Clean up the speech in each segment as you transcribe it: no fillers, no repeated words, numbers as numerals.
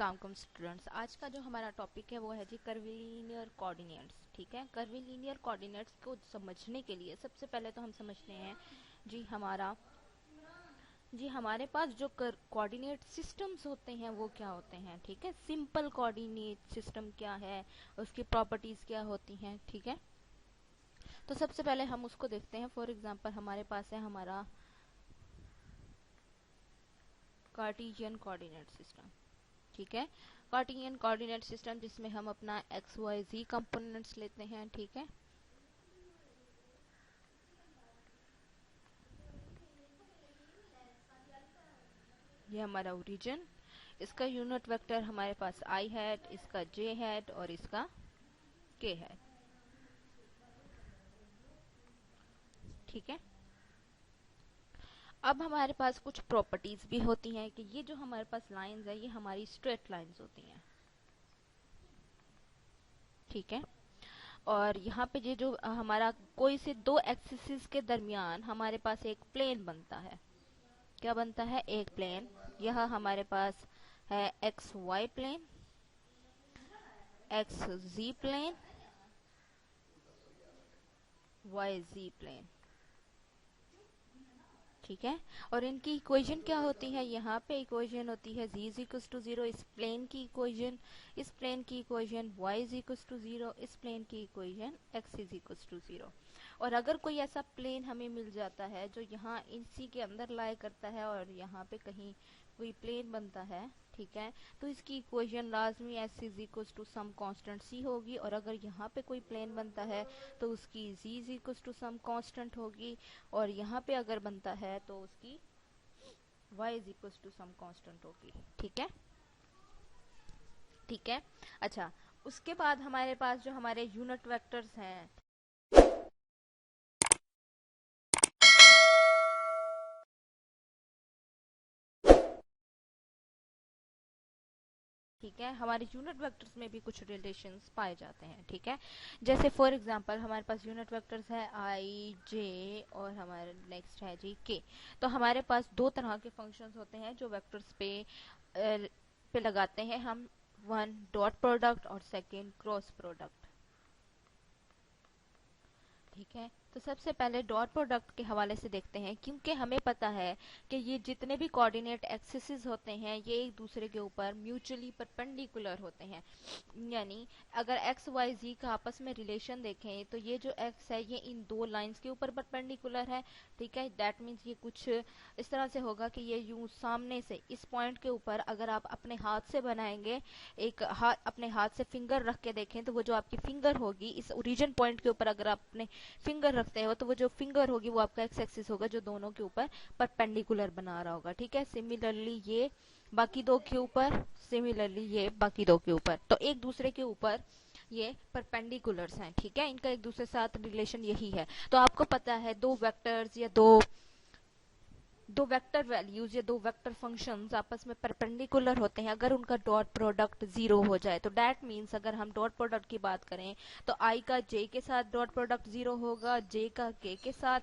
अस्सलाम स्टूडेंट्स। आज का जो हमारा टॉपिक है वो है जी कर्विलीनियर कोऑर्डिनेट्स। ठीक है, कर्विलीनियर कोऑर्डिनेट्स को समझने के लिए सबसे पहले तो हम समझते हैं जी हमारे पास जो कोऑर्डिनेट सिस्टम्स होते हैं वो क्या होते हैं। ठीक है, सिंपल कोऑर्डिनेट सिस्टम क्या है, उसकी प्रॉपर्टीज क्या होती हैं। ठीक है, तो सबसे पहले हम उसको देखते हैं। फॉर एग्जांपल हमारे पास है हमारा कार्टेशियन कोऑर्डिनेट सिस्टम। ठीक है, कार्टेशियन कोऑर्डिनेट सिस्टम जिसमें हम अपना एक्स वाई जी कंपोनेंट्स लेते हैं। ठीक है, ये हमारा ओरिजिन, इसका यूनिट वेक्टर हमारे पास आई हैट, इसका जे हैट और इसका के हैट। ठीक है, अब हमारे पास कुछ प्रॉपर्टीज भी होती हैं कि ये जो हमारे पास लाइंस है ये हमारी स्ट्रेट लाइंस होती हैं। ठीक है, और यहाँ पे ये जो हमारा कोई से दो एक्सिस के दरमियान हमारे पास एक प्लेन बनता है। क्या बनता है? एक प्लेन। यह हमारे पास है एक्स वाई प्लेन, एक्स जी प्लेन, वाई जी प्लेन। ठीक है, और इनकी इक्वेशन क्या होती है? यहाँ पे इक्वेशन होती है z इज इक्वल टू 0, इस प्लेन की इक्वेशन, इस प्लेन की equation y is equal to 0, इस प्लेन की equation x is equal to 0। और अगर कोई ऐसा प्लेन हमें मिल जाता है जो यहाँ इसी के अंदर लाई करता है और यहाँ पे कहीं कोई प्लेन बनता है, ठीक है, तो इसकी इक्वेशन लाजमी s is equal to some constant c होगी। और अगर यहाँ पे कोई प्लेन बनता है तो उसकी z is equal to some constant होगी, और यहाँ पे अगर बनता है तो उसकी y is equal to some constant होगी। ठीक है, ठीक है। अच्छा, उसके बाद हमारे पास जो हमारे यूनिट वेक्टर्स हैं, ठीक है, हमारे यूनिट वेक्टर्स में भी कुछ रिलेशंस पाए जाते हैं। ठीक है, जैसे फॉर एग्जांपल हमारे पास यूनिट वेक्टर्स है आई जे और हमारे नेक्स्ट है जी के। तो हमारे पास दो तरह के फंक्शंस होते हैं जो वेक्टर्स पे लगाते हैं हम। वन डॉट प्रोडक्ट और सेकंड क्रॉस प्रोडक्ट। ठीक है, तो सबसे पहले डॉट प्रोडक्ट के हवाले से देखते हैं, क्योंकि हमें पता है कि ये जितने भी कोऑर्डिनेट एक्सिस होते हैं ये एक दूसरे के ऊपर म्यूचुअली परपेंडिकुलर होते हैं। यानी अगर एक्स वाई जी का आपस में रिलेशन देखें तो ये जो एक्स है ये इन दो लाइंस के ऊपर परपेंडिकुलर है। ठीक है, दैट मीन्स ये कुछ इस तरह से होगा कि ये यूं सामने से इस पॉइंट के ऊपर अगर आप अपने हाथ से बनाएंगे, एक हाथ अपने हाथ से फिंगर रख के देखें तो वो जो आपकी फिंगर होगी इस ओरिजिन पॉइंट के ऊपर अगर आप अपने फिंगर रखते हो तो वो जो फिंगर होगी वो आपका एक्स एक्सिस होगा जो दोनों के ऊपर परपेंडिकुलर बना रहा होगा। ठीक है, सिमिलरली ये बाकी दो के ऊपर, सिमिलरली ये बाकी दो के ऊपर, तो एक दूसरे के ऊपर ये परपेंडिकुलर्स हैं। ठीक है, इनका एक दूसरे साथ रिलेशन यही है। तो आपको पता है दो वेक्टर्स या दो वेक्टर वैल्यूज या दो वेक्टर फंक्शंस आपस में परपेंडिकुलर होते हैं, अगर उनका डॉट प्रोडक्ट जीरो हो जाए तो दैट मीन्स अगर हम डॉट प्रोडक्ट की बात करें तो आई का जे के साथ डॉट प्रोडक्ट जीरो होगा, जे का के साथ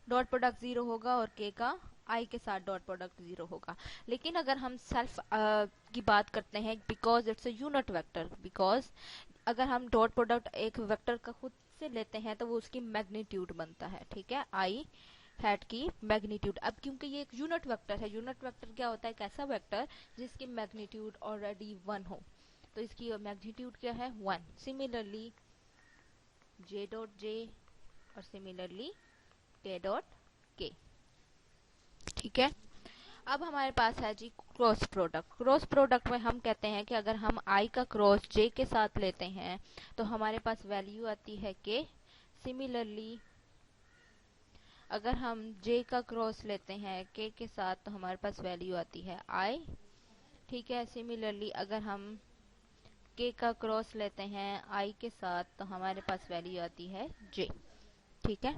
डॉट प्रोडक्ट जीरो होगा और के का आई के साथ डॉट प्रोडक्ट जीरो होगा। लेकिन अगर हम सेल्फ की बात करते हैं, because it's a unit vector, because अगर हम डॉट प्रोडक्ट एक वेक्टर का खुद से लेते हैं तो वो उसकी मैग्नीट्यूड बनता है। ठीक है, आई हैट की मैग्नीट्यूड। अब क्योंकि ये एक यूनिट वेक्टर है, यूनिट वेक्टर क्या होता है? एक ऐसा वेक्टर जिसकी मैग्नीट्यूड ऑलरेडी वन हो, तो इसकी मैग्नीट्यूड क्या है? One. Similarly J dot J और सिमिलरली के डॉट के। ठीक है, अब हमारे पास है जी क्रॉस प्रोडक्ट। क्रॉस प्रोडक्ट में हम कहते हैं कि अगर हम आई का क्रॉस जे के साथ लेते हैं तो हमारे पास वैल्यू आती है के। सिमिलरली अगर हम जे का क्रॉस लेते हैं के साथ तो हमारे पास वैल्यू आती है आई। ठीक है, सिमिलरली अगर हम के का क्रॉस लेते हैं आई के साथ तो हमारे पास वैल्यू आती है जे। ठीक है,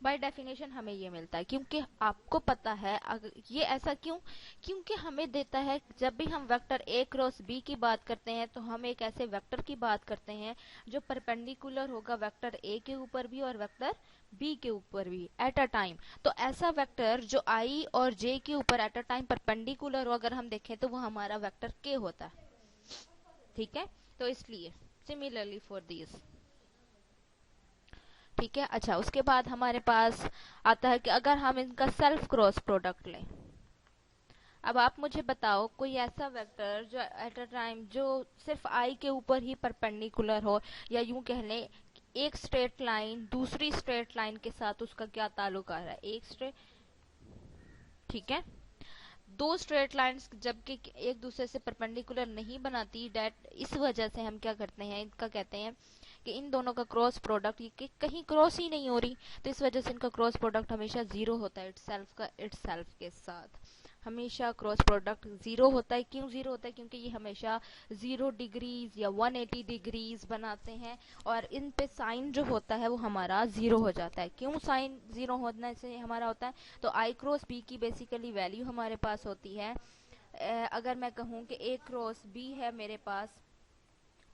बाय डेफिनेशन हमें ये मिलता है, क्योंकि आपको पता है अगर ये ऐसा क्यों, क्योंकि हमें देता है जब भी हम वेक्टर ए क्रॉस बी की बात करते हैं तो हम एक ऐसे वेक्टर की बात करते हैं जो परपेंडिकुलर होगा वेक्टर ए के ऊपर भी और वेक्टर बी के ऊपर भी एट अ टाइम। तो ऐसा वेक्टर जो आई और जे के ऊपर एट अ टाइम परपेंडिकुलर हो, अगर हम देखें तो वो हमारा वेक्टर के होता है। ठीक है, तो इसलिए सिमिलरली फॉर दिस। ठीक है, अच्छा उसके बाद हमारे पास आता है कि अगर हम इनका सेल्फ क्रॉस प्रोडक्ट लें। अब आप मुझे बताओ कोई ऐसा वेक्टर जो एट अ टाइम जो सिर्फ आई के ऊपर ही परपेंडिकुलर हो, या यूं कह लें एक स्ट्रेट लाइन दूसरी स्ट्रेट लाइन के साथ उसका क्या ताल्लुक आ रहा है, एक स्ट्रेट, ठीक है, दो स्ट्रेट लाइंस जबकि एक दूसरे से परपेंडिकुलर नहीं बनाती, डेट इस वजह से हम क्या करते हैं, इनका कहते हैं कि इन दोनों का क्रॉस प्रोडक्ट ये कहीं क्रॉस ही नहीं हो रही, तो इस वजह से इनका क्रॉस प्रोडक्ट हमेशा जीरो होता है इटसेल्फ के साथ। हमेशा क्रॉस प्रोडक्ट जीरो होता है। क्यों जीरो होता है? क्योंकि ये हमेशा 0 डिग्रीज या 180 डिग्रीज बनाते हैं और इन पे साइन जो होता है वो हमारा जीरो हो जाता है। क्यों साइन जीरो होने से हमारा होता है? तो आई क्रॉस बी की बेसिकली वैल्यू हमारे पास होती है, अगर मैं कहूँ कि ए क्रॉस बी है मेरे पास,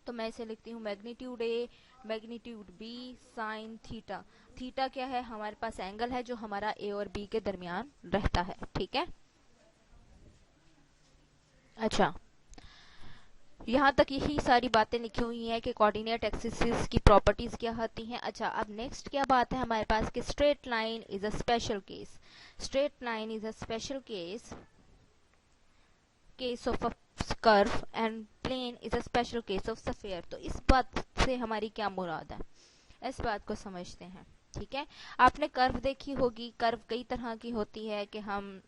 तो मैं इसे लिखती हूँ magnitude A magnitude B sine theta. Theta क्या है? हमारे पास एंगल है जो हमारा ए और बी के दरमियान रहता है। ठीक है, अच्छा यहाँ तक यही सारी बातें लिखी हुई हैं कि कोऑर्डिनेट एक्सिस की प्रॉपर्टीज क्या होती हैं। अच्छा, अब नेक्स्ट क्या बात है हमारे पास कि straight line is a special case. Straight line is a special case of a curve and plane is a special case of sphere. तो इस बात से हमारी क्या मुराद है, इस बात को समझते हैं। ठीक है, आपने कर्व देखी होगी। कर्व कई तरह की होती है कि हम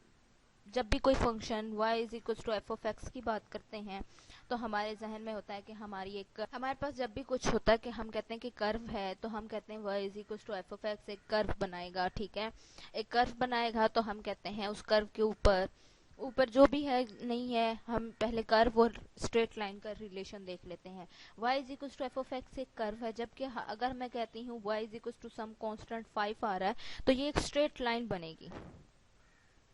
जब भी कोई function y is equal to f of x की बात करते हैं तो हमारे जहन में होता है कि हमारे पास जब भी कुछ होता है कि हम कहते हैं कि कर्व है, तो हम कहते हैं y is equal to f of x एक कर्व बनाएगा। ठीक है, एक कर्व बनाएगा तो हम कहते हैं उस कर्व के ऊपर ऊपर जो भी है नहीं है, हम पहले कर्व और स्ट्रेट लाइन का रिलेशन देख लेते हैं। y is equal to f of x एक कर्व है, जबकि अगर मैं कहती हूँ y is equal to some constant 5 आ रहा है, तो ये एक स्ट्रेट लाइन बनेगी।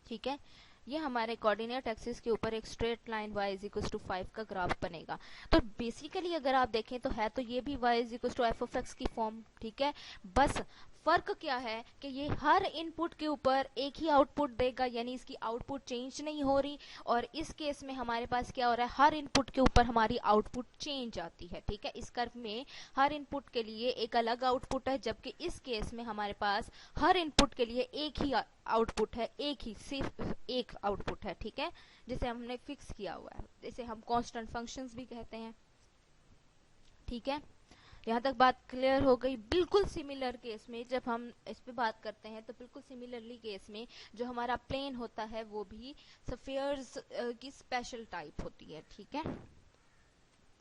ठीक है, ये हमारे कोऑर्डिनेट एक्सिस के ऊपर एक straight line y is equal to 5 का ग्राफ बनेगा। तो बेसिकली अगर आप देखें तो है तो ये भी y is equal to f of x की फॉर्म। ठीक है, बस फर्क क्या है कि ये हर इनपुट के ऊपर एक ही आउटपुट देगा, यानी इसकी आउटपुट चेंज नहीं हो रही, और इस केस में हमारे पास क्या हो रहा है, हर इनपुट के ऊपर हमारी आउटपुट चेंज आती है। ठीक है, इस कर्व में हर इनपुट के लिए एक अलग आउटपुट है, जबकि इस केस में हमारे पास हर इनपुट के लिए एक ही आउटपुट है, एक ही सिर्फ एक आउटपुट है। ठीक है, जिसे हमने फिक्स किया हुआ है, इसे हम कांस्टेंट फंक्शंस भी कहते हैं। ठीक है, यहाँ तक बात क्लियर हो गई। बिल्कुल सिमिलर केस में जब हम इस पे बात करते हैं तो बिल्कुल सिमिलरली केस में जो हमारा प्लेन होता है वो भी स्फीयर्स की स्पेशल टाइप होती है। ठीक है,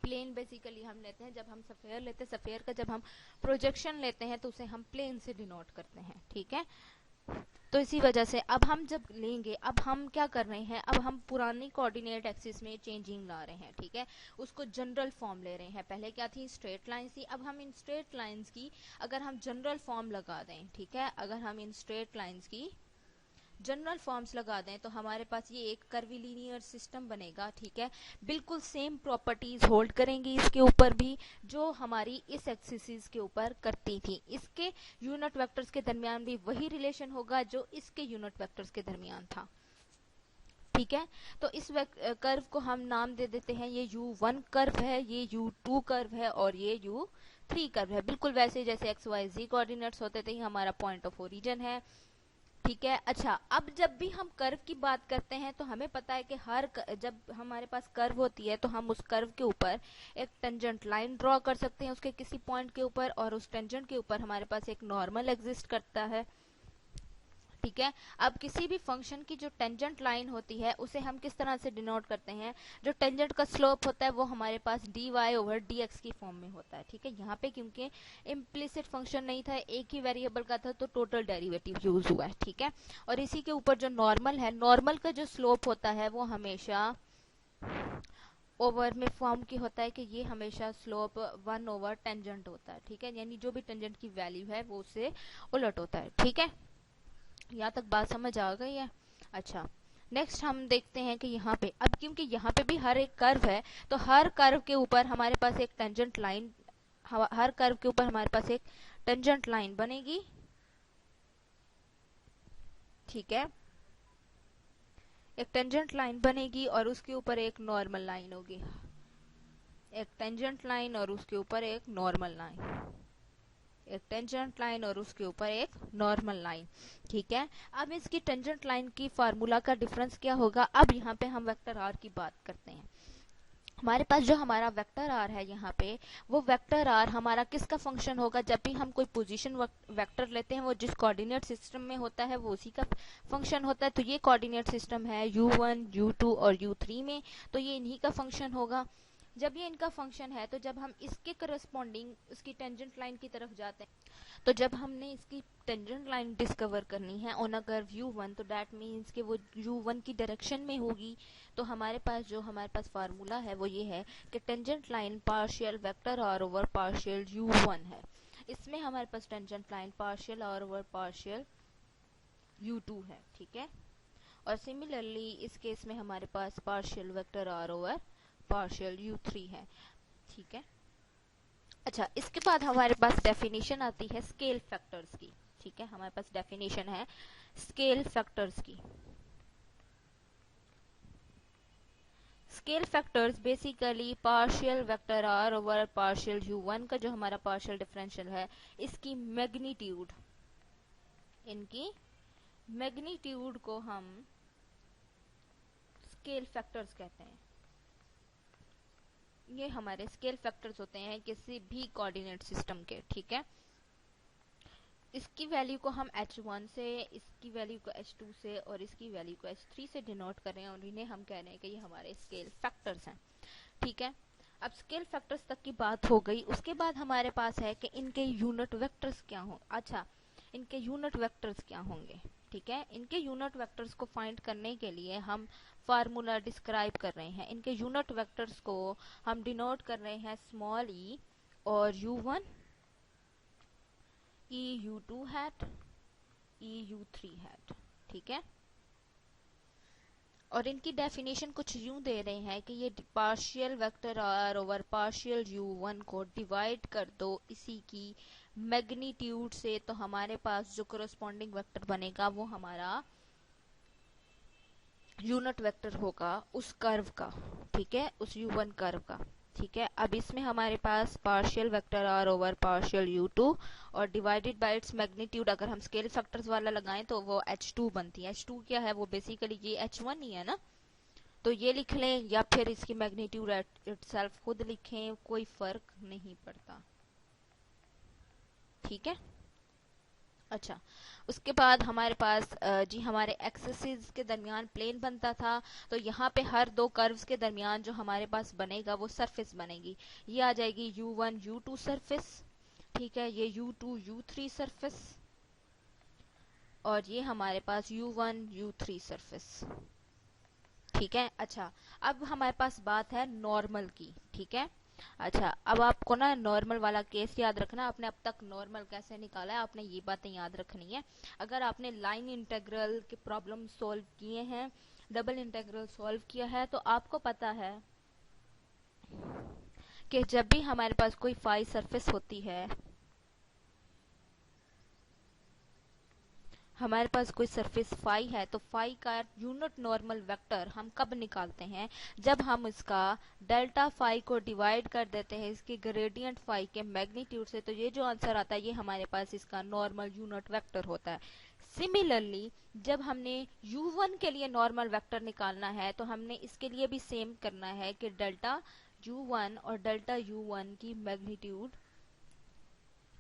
प्लेन बेसिकली हम लेते हैं जब हम स्फीयर लेते हैं, स्फीयर का जब हम प्रोजेक्शन लेते हैं तो उसे हम प्लेन से डिनोट करते हैं। ठीक है, तो इसी वजह से अब हम जब लेंगे, अब हम क्या कर रहे हैं, अब हम पुरानी कोऑर्डिनेट एक्सिस में चेंजिंग ला रहे हैं। ठीक है, उसको जनरल फॉर्म ले रहे हैं। पहले क्या थी, स्ट्रेट लाइन थी, अब हम इन स्ट्रेट लाइंस की अगर हम जनरल फॉर्म लगा दें, ठीक है, अगर हम इन स्ट्रेट लाइंस की जनरल फॉर्म्स लगा दें तो हमारे पास ये एक कर्विलीनियर सिस्टम बनेगा। ठीक है, बिल्कुल सेम प्रॉपर्टीज होल्ड करेंगी इसके ऊपर भी जो हमारी इस एक्सिस के ऊपर करती थी। इसके यूनिट वेक्टर्स के दरमियान भी वही रिलेशन होगा जो इसके यूनिट वेक्टर्स के दरमियान था। ठीक है, तो इस कर्व को हम नाम दे देते हैं, ये u1 कर्व है, ये u2 कर्व है और ये u3 कर्व है। बिल्कुल वैसे जैसे एक्स वाई जी कोऑर्डिनेट्स होते थे, हमारा पॉइंट ऑफ ओरिजिन है। ठीक है, अच्छा अब जब भी हम कर्व की बात करते हैं तो हमें पता है कि जब हमारे पास कर्व होती है तो हम उस कर्व के ऊपर एक टेंजेंट लाइन ड्रॉ कर सकते हैं उसके किसी पॉइंट के ऊपर, और उस टेंजेंट के ऊपर हमारे पास एक नॉर्मल एग्जिस्ट करता है। ठीक है, अब किसी भी फंक्शन की जो टेंजेंट लाइन होती है उसे हम किस तरह से डिनोट करते हैं, जो टेंजेंट का स्लोप होता है वो हमारे पास d y over d x की फॉर्म में होता है। ठीक है, यहाँ पे क्योंकि इम्प्लिसिट फंक्शन नहीं था, एक ही वेरिएबल का था, तो टोटल डेरिवेटिव यूज हुआ है। ठीक है, और इसी के ऊपर जो नॉर्मल है, नॉर्मल का जो स्लोप होता है वो हमेशा ओवर में फॉर्म की होता है कि ये हमेशा स्लोप 1 ओवर टेंजेंट होता है, ठीक है, यानी जो भी टेंजेंट की वैल्यू है वो उससे उलट होता है, ठीक है। यहाँ तक बात समझ आ गई है। अच्छा, नेक्स्ट हम देखते हैं कि यहाँ पे, अब क्योंकि यहाँ पे भी हर एक कर्व है, तो हर कर्व के ऊपर हमारे पास एक टेंजेंट लाइन, हर कर्व के ऊपर हमारे पास एक टेंजेंट लाइन बनेगी, ठीक है, एक टेंजेंट लाइन बनेगी और उसके ऊपर एक नॉर्मल लाइन होगी, एक टेंजेंट लाइन और उसके ऊपर एक नॉर्मल लाइन, एक टेंजेंट लाइन और उसके ऊपर एक नॉर्मल लाइन, ठीक है। अब इसकी टेंजेंट लाइन की फार्मूला का डिफरेंस क्या होगा, अब यहाँ पे हम वेक्टर आर की बात करते हैं। हमारे पास जो हमारा वेक्टर आर है यहाँ पे, वो वेक्टर आर हमारा किसका फंक्शन होगा, जब भी हम कोई पोजीशन वेक्टर लेते हैं वो जिस कोऑर्डिनेट सिस्टम में होता है वो उसी का फंक्शन होता है। तो ये कोऑर्डिनेट सिस्टम है u1 u2 और u3 में, तो ये इन्हीं का फंक्शन होगा। जब ये इनका फंक्शन है तो जब हम इसके करस्पॉन्डिंग उसकी टेंजेंट लाइन की तरफ जाते हैं, तो जब हमने इसकी टेंजेंट लाइन डिस्कवर करनी है ऑन अ कर्व u1, तो दैट मीन्स कि वो u1 की डायरेक्शन में होगी। तो हमारे पास फार्मूला है वो ये है कि tangent line partial vector r over partial u1 है। इसमें हमारे पास tangent line partial r over partial u2 है, ठीक है। और सिमिलरली इस केस में हमारे पास partial vector r over partial u3 है, ठीक है। अच्छा, इसके बाद हमारे पास डेफिनेशन आती है स्केल फैक्टर्स की, ठीक है, हमारे पास डेफिनेशन है स्केल फैक्टर्स की। Scale factors basically partial vector r over partial u1 का जो हमारा पार्शियल डिफरेंशियल है, इसकी मैग्नीट्यूड, इनकी मैग्नीट्यूड को हम स्केल फैक्टर्स कहते हैं। ये हमारे स्केल फैक्टर्स होते हैं किसी भी कोऑर्डिनेट सिस्टम के, ठीक है। इसकी वैल्यू को हम h1 से, इसकी वैल्यू को h2 से और इसकी वैल्यू को h3 से डिनोट कर रहे हैं और इन्हें हम कह रहे हैं कि ये हमारे स्केल फैक्टर्स हैं, ठीक है। अब स्केल फैक्टर्स तक की बात हो गई, उसके बाद हमारे पास है कि इनके यूनिट वेक्टर्स क्या हों। अच्छा, इनके यूनिट वेक्टर्स क्या होंगे, ठीक है। इनके यूनिट वेक्टर्स को फाइंड करने के लिए हम फार्मूला डिस्क्राइब कर रहे हैं। इनके यूनिट वेक्टर्स को हम डिनोट कर रहे हैं स्मॉल ई और u1 EU2 hat EU3 hat, ठीक है। और इनकी डेफिनेशन कुछ यूं दे रहे हैं कि ये partial vector r over partial u1 को डिवाइड कर दो इसी की मैग्नीट्यूड से, तो हमारे पास जो कोरोस्पॉन्डिंग वेक्टर बनेगा वो हमारा यूनिट वेक्टर होगा उस कर्व का, ठीक है, उस u1 कर्व का, ठीक है। अब इसमें हमारे पास partial vector r over partial u2 और डिवाइडेड बाय इट्स मैग्नीट्यूड, अगर हम स्केल फैक्टर्स वाला लगाएं तो वो h2 बनती है। h2 क्या है, वो बेसिकली ये h1 ही है ना, तो ये लिख लें या फिर इसकी मैग्नीट्यूड इटसेल्फ खुद लिखें, कोई फर्क नहीं पड़ता, ठीक है। अच्छा, उसके बाद हमारे पास जी हमारे एक्सिस के दरमियान प्लेन बनता था, तो यहाँ पे हर दो कर्व्स के दरमियान जो हमारे पास बनेगा वो सरफेस बनेगी। ये आ जाएगी u1 u2 सरफेस, ठीक है, ये u2 u3 सरफेस और ये हमारे पास u1 u3 सरफेस, ठीक है। अच्छा, अब हमारे पास बात है नॉर्मल की, ठीक है। अच्छा, अब आपको ना नॉर्मल वाला केस याद रखना, आपने अब तक नॉर्मल कैसे निकाला है आपने ये बातें याद रखनी है। अगर आपने लाइन इंटीग्रल के प्रॉब्लम सॉल्व किए हैं, डबल इंटीग्रल सॉल्व किया है, तो आपको पता है कि जब भी हमारे पास कोई फाई सरफेस होती है, हमारे पास कोई सरफेस फाई है, तो फाई का यूनिट नॉर्मल वेक्टर हम कब निकालते हैं, जब हम इसका डेल्टा फाई को डिवाइड कर देते हैं इसके ग्रेडियंट फाई के मैग्नीट्यूड से, तो ये जो आंसर आता है ये हमारे पास इसका नॉर्मल यूनिट वेक्टर होता है। सिमिलरली जब हमने u1 के लिए नॉर्मल वेक्टर निकालना है तो हमने इसके लिए भी सेम करना है कि डेल्टा u1 और डेल्टा u1 की मैग्नीट्यूड,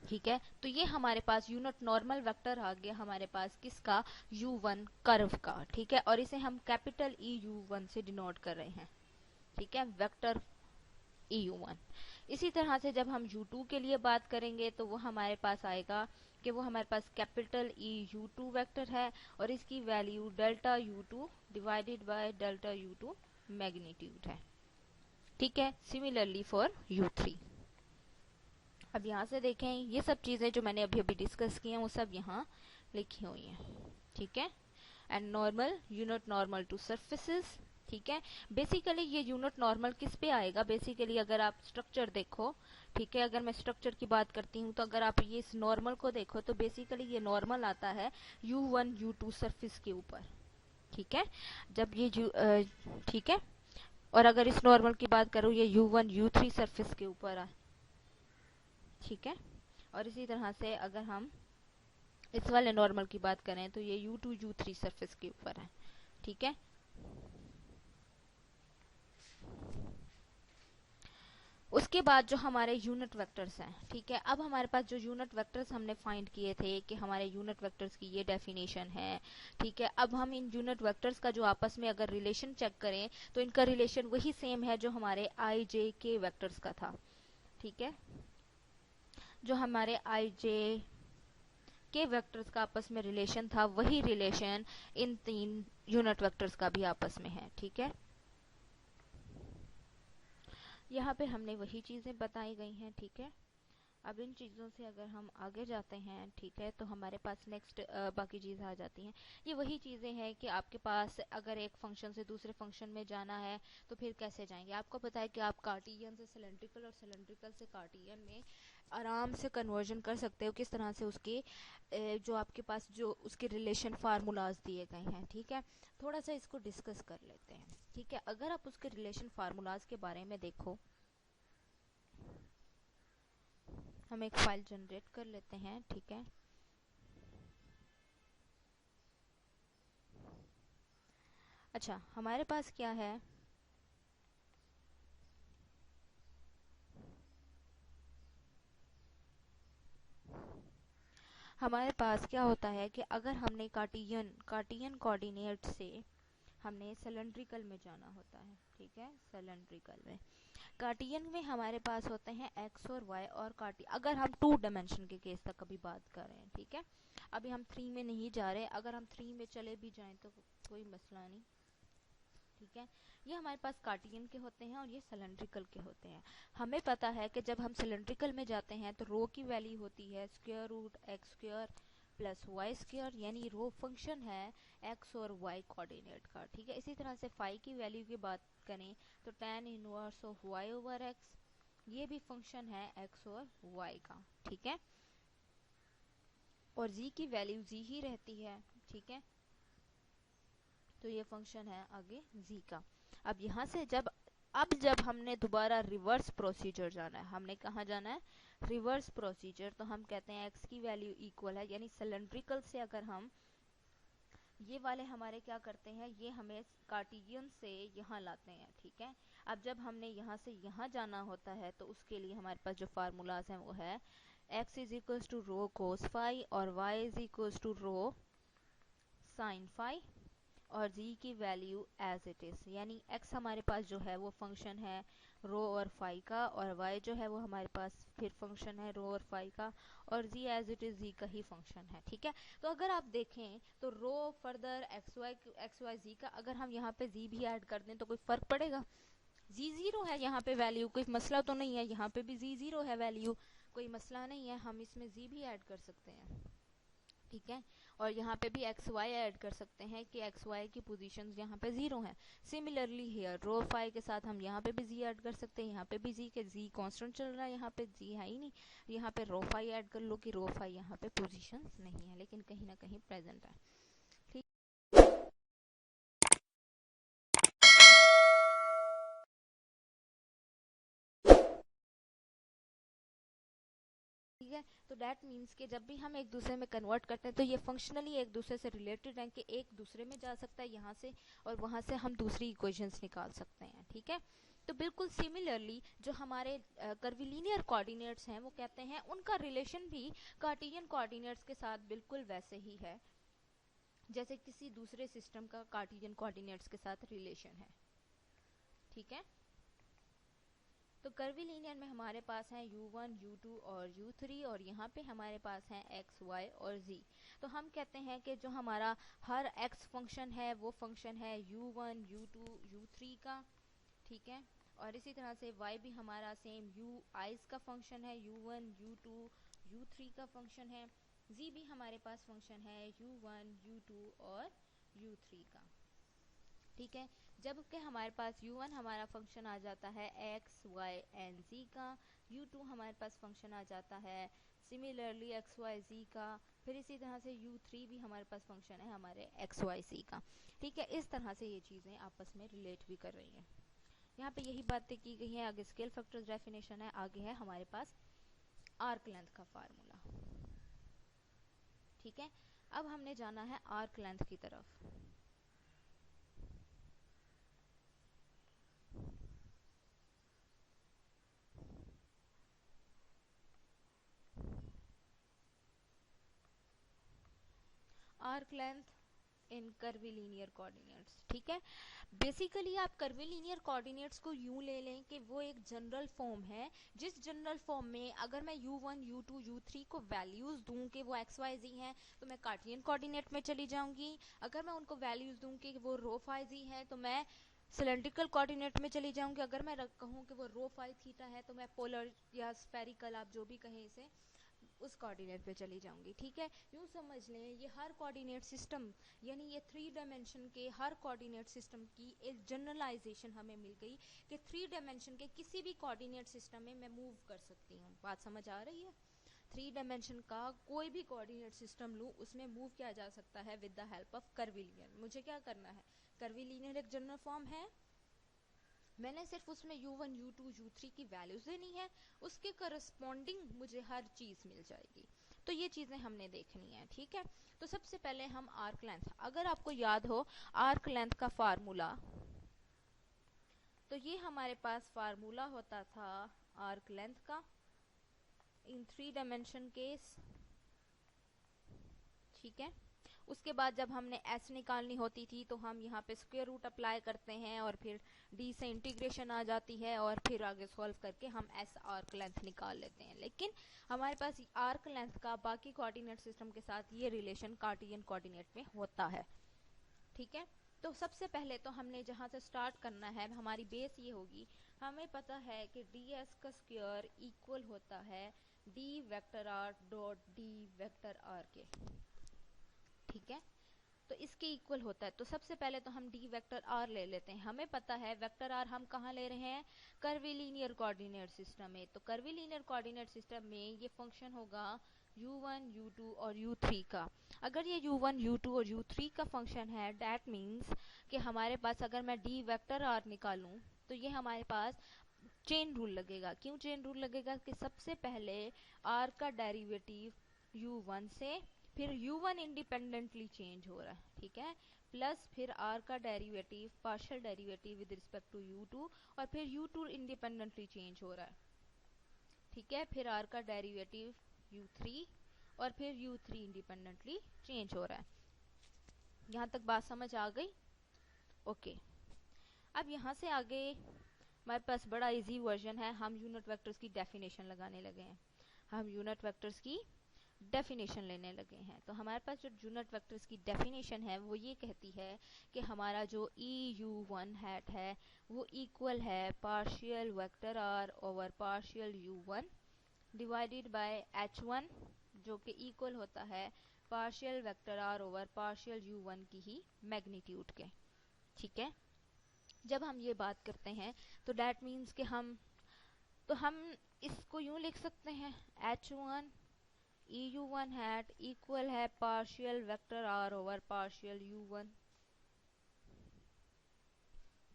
ठीक है। तो ये हमारे पास यूनिट नॉर्मल वेक्टर आ गया हमारे पास किसका, u1 कर्व का, ठीक है। और इसे हम कैपिटल E u1 से डिनोट कर रहे हैं, ठीक है, वेक्टर EU1। इसी तरह से जब हम u2 के लिए बात करेंगे तो वो हमारे पास आएगा कि वो हमारे पास कैपिटल E u2 वेक्टर है और इसकी value delta u2 divided by delta u2 magnitude है, ठीक है, सिमिलरली फॉर u3। अब यहाँ से देखें, ये सब चीज़ें जो मैंने अभी अभी डिस्कस की हैं वो सब यहाँ लिखी हुई हैं। ठीक है, and normal, unit normal to surfaces. ठीक है, बेसिकली ये यूनिट नॉर्मल किस पे आएगा? बेसिकली अगर आप स्ट्रक्चर देखो, ठीक है, अगर मैं स्ट्रक्चर की बात करती हूँ तो अगर आप ये इस नॉर्मल को देखो तो बेसिकली ये नॉर्मल आता है u1 u2 सरफेस के ऊपर। ठीक है, जब ये ठीक है, और अगर इस नॉर्मल की बात करूँ ये u1 u3 सरफेस के ऊपर है। ठीक है, और इसी तरह से अगर हम इस वाले नॉर्मल की बात करें तो ये u2 u3 सरफेस के ऊपर है। ठीक है, उसके बाद जो हमारे यूनिट वेक्टर्स हैं, ठीक है, अब हमारे पास जो यूनिट वेक्टर्स हमने फाइंड किए थे कि हमारे यूनिट वेक्टर्स की ये डेफिनेशन है। ठीक है, अब हम इन यूनिट वेक्टर्स का जो आपस में अगर रिलेशन चेक करें तो इनका रिलेशन वही सेम है जो हमारे आई जे के वेक्टर्स का था। ठीक है, जो हमारे आई जे के वेक्टर्स का आपस में रिलेशन था वही रिलेशन इन तीन यूनिट वेक्टर्स का भी आपस में है। ठीक है, यहाँ पे हमने वही चीज़ें बताई गई हैं। ठीक है, अब इन चीज़ों से अगर हम आगे जाते हैं, ठीक है, तो हमारे पास नेक्स्ट बाकी चीज़ें आ जाती हैं। ये वही चीज़ें हैं कि आपके पास अगर एक फंक्शन से दूसरे फंक्शन में जाना है तो फिर कैसे जाएंगे। आपको पता है कि आप कार्टियन से सिलेंड्रिकल और सिलेंड्रिकल से कार्टियन में आराम से कन्वर्जन कर सकते हो। किस तरह से उसके जो आपके पास जो उसके रिलेशन फार्मूलाज दिए गए हैं। ठीक है, थोड़ा सा इसको डिस्कस कर लेते हैं। ठीक है, अगर आप उसके रिलेशन फार्मूलाज के बारे में देखो, हम एक फाइल जनरेट कर लेते हैं। ठीक है, अच्छा, हमारे पास क्या है, हमारे पास क्या होता है कि अगर हमने कार्टियन कार्टियन कोऑर्डिनेट से हमने सिलेंड्रिकल में जाना होता है। ठीक है, सिलेंड्रिकल में कार्टियन में हमारे पास होते हैं एक्स और वाई और कार्टी, अगर हम 2 डायमेंशन के केस तक अभी बात कर रहे हैं। ठीक है, अभी हम 3 में नहीं जा रहे, अगर हम 3 में चले भी जाएं तो कोई मसला नहीं। ठीक है, ये हमारे पास कार्टियन के होते हैं और ये सिलेंड्रिकल के होते हैं। हमें पता है कि जब हम सिलेंड्रिकल में जाते हैं तो रो की वैल्यू होती है square root x square plus y square, यानी रो फंक्शन है एक्स और वाई कोऑर्डिनेट का। ठीक है, इसी तरह से फाई की वैल्यू की बात करें तो tan inverse of y over x, ये भी फंक्शन है एक्स और वाई का। ठीक है, और जी की वैल्यू जी ही रहती है। ठीक है, तो ये फंक्शन है आगे जी का। अब यहाँ से जब हमने दोबारा रिवर्स प्रोसीजर जाना है, हमने कहाँ जाना है, रिवर्स प्रोसीजर, तो हम कहते हैं x की वैल्यू इक्वल है, यानी सिलेंड्रिकल से अगर हम ये वाले हमारे क्या करते हैं, ये हमें कार्टिजियन से यहाँ लाते हैं। ठीक है, अब जब हमने यहाँ से यहाँ जाना होता है तो उसके लिए हमारे पास जो फार्मूलाज हैं वो है x is equals to rho cos phi और y is equals to rho sine phi और z की वैल्यू एज इट इज, यानी x हमारे पास जो है वो फंक्शन है रो और फाई का, और y जो है वो हमारे पास फिर फंक्शन है रो और फाई का, और z as it is z का ही फंक्शन है। ठीक है, तो अगर आप देखें तो रो फर्दर एक्स वाई z का अगर हम यहाँ पे z भी ऐड कर दें तो कोई फर्क पड़ेगा? z जीरो है यहाँ पे वैल्यू, कोई मसला तो नहीं है, यहाँ पे भी z जीरो है वैल्यू, कोई मसला नहीं है, हम इसमें z भी ऐड कर सकते हैं। ठीक है, और यहाँ पे भी एक्स वाई ऐड कर सकते हैं कि एक्स वाई की पोजीशंस यहाँ पे जीरो हैं। सिमिलरली हियर रो फाई के साथ हम यहाँ पे भी जी ऐड कर सकते हैं, यहाँ पे भी जी के जी कांस्टेंट चल रहा है, यहाँ पे जी है ही नहीं, यहाँ पे रो फाई ऐड कर लो कि रो फाई यहाँ पे पोजीशंस नहीं है लेकिन कहीं ना कहीं प्रेजेंट है। ठीक है, तो दैट मीन्स कि जब भी हम एक दूसरे में कन्वर्ट करते हैं तो ये फंक्शनली एक दूसरे से रिलेटेड है कि एक दूसरे में जा सकता है यहाँ से, और वहाँ से हम दूसरी इक्वेशंस निकाल सकते हैं। ठीक है, तो बिल्कुल सिमिलरली जो हमारे कर्विलीनियर कोऑर्डिनेट्स हैं वो कहते हैं उनका रिलेशन भी कार्टिजियन कोऑर्डिनेट्स के साथ बिल्कुल वैसे ही है जैसे किसी दूसरे सिस्टम का कार्टिजियन कोऑर्डिनेट्स के साथ रिलेशन है। ठीक है, तो कर्विलीनियर में हमारे पास है u1 u2 और u3, और यहाँ पे हमारे पास है x y और z। तो हम कहते हैं कि जो हमारा हर x फंक्शन है वो फंक्शन है u1 u2 u3 का। ठीक है। और इसी तरह से y भी हमारा सेम u i's का फंक्शन है, u1 u2 u3 का फंक्शन है। z भी हमारे पास फंक्शन है u1 u2 और u3 का। ठीक है, जबकि हमारे पास u1 हमारा फंक्शन आ जाता है x y and z का, u2 हमारे पास फंक्शन आ जाता है सिमिलरली x y z का, फिर इसी तरह से u3 भी हमारे पास फंक्शन है हमारे x y z का। ठीक है, इस तरह से ये चीज़ें आपस में रिलेट भी कर रही हैं। यहाँ पे यही बातें की गई हैं। आगे स्केल फैक्टर्स डेफिनेशन है, आगे है हमारे पास आर्क लेंथ का फार्मूला। ठीक है, अब हमने जाना है आर्क लेंथ की तरफ। आर्क लेंथ इन कर्विलीनियर कोऑर्डिनेट्स। ठीक है, बेसिकली आप कर्विलीनियर कोऑर्डिनेट्स को यूं ले लें कि वो एक जनरल फॉर्म है, जिस जनरल फॉर्म में अगर मैं u1 u2 u3 को वैल्यूज दूं कि वो x y z हैं तो मैं कार्टियन कोऑर्डिनेट में चली जाऊंगी। अगर मैं उनको वैल्यूज दूं कि वो रो फाई z है तो मैं सिलेंड्रिकल कोऑर्डिनेट में चली जाऊंगी। अगर मैं कहूँ कि वो रो फाई थीटा है तो मैं पोलर या स्फेरिकल, आप जो भी कहें इसे, उस कोऑर्डिनेट पे चली जाऊंगी। ठीक है, यूं समझ लें ये हर कोऑर्डिनेट सिस्टम, यानी ये 3 डायमेंशन के हर कोऑर्डिनेट सिस्टम की एक जनरलाइजेशन हमें मिल गई कि 3 डायमेंशन के किसी भी कोऑर्डिनेट सिस्टम में मैं मूव कर सकती हूँ। बात समझ आ रही है? 3 डायमेंशन का कोई भी कोऑर्डिनेट सिस्टम लूँ, उसमें मूव किया जा सकता है विद द हेल्प ऑफ कर्विलीनियर। मुझे क्या करना है, कर्विलीनियर एक जनरल फॉर्म है, मैंने सिर्फ उसमें u1 u2 u3 की वैल्यूज देनी है, उसके करस्पॉन्डिंग मुझे हर चीज मिल जाएगी। तो ये चीजें हमने देखनी है। ठीक है, तो सबसे पहले हम आर्क लेंथ, अगर आपको याद हो आर्क लेंथ का फार्मूला, तो ये हमारे पास फार्मूला होता था आर्क लेंथ का इन 3 डायमेंशन केस। ठीक है, उसके बाद जब हमने s निकालनी होती थी तो हम यहाँ पे स्क्वायर रूट अप्लाई करते हैं और फिर d से इंटीग्रेशन आ जाती है और फिर आगे सॉल्व करके हम s आर्क लेंथ निकाल लेते हैं। लेकिन हमारे पास आर्क लेंथ का बाकी कोऑर्डिनेट सिस्टम के साथ ये रिलेशन कार्टियन कोऑर्डिनेट में होता है। ठीक है, तो सबसे पहले तो हमने जहाँ से स्टार्ट करना है, हमारी बेस ये होगी, हमें पता है कि ds का स्क्वायर इक्वल होता है d vector r dot d vector r के। ठीक है, तो इसके इक्वल होता है। तो सबसे पहले तो हम d वेक्टर r ले लेते हैं। हमें पता है वेक्टर r हम कहाँ ले रहे हैं, कर्विलीनियर कोऑर्डिनेट सिस्टम में। तो कर्विलीनियर कोऑर्डिनेट सिस्टम में ये फंक्शन होगा u1 u2 और u3 का। अगर ये u1 u2 और u3 का फंक्शन है, दैट मीन्स कि हमारे पास अगर मैं d वेक्टर r निकालूं तो ये हमारे पास चेन रूल लगेगा। क्यों चेन रूल लगेगा? कि सबसे पहले r का डेरिवेटिव u1 से, फिर u1 इंडिपेंडेंटली चेंज हो रहा है, ठीक है, प्लस फिर r का derivative, partial derivative with respect to u2, और फिर u2 इंडिपेंडेंटली चेंज हो रहा है, ठीक है, फिर r का डेरिवेटिव u3 और फिर u3 इंडिपेंडेंटली चेंज हो रहा है। यहाँ तक बात समझ आ गई? ओके, अब यहाँ से आगे हमारे पास बड़ा इजी वर्जन है, हम यूनिट वेक्टर्स की डेफिनेशन लगाने लगे हैं। हम यूनिट वेक्टर्स की डेफिनेशन लेने लगे हैं। तो हमारे पास जो यूनिट वेक्टर्स की डेफिनेशन है वो ये कहती है कि हमारा जो EU1 हैट है वो इक्वल है partial vector r over partial u1 divided by h1, जो कि इक्वल होता है partial vector r over partial u1 की ही मैग्नीट्यूड के। ठीक है, जब हम ये बात करते हैं तो दैट मीन्स कि हम इसको यूं लिख सकते हैं h1 EU1 हैट इक्वल है partial vector r over partial u1।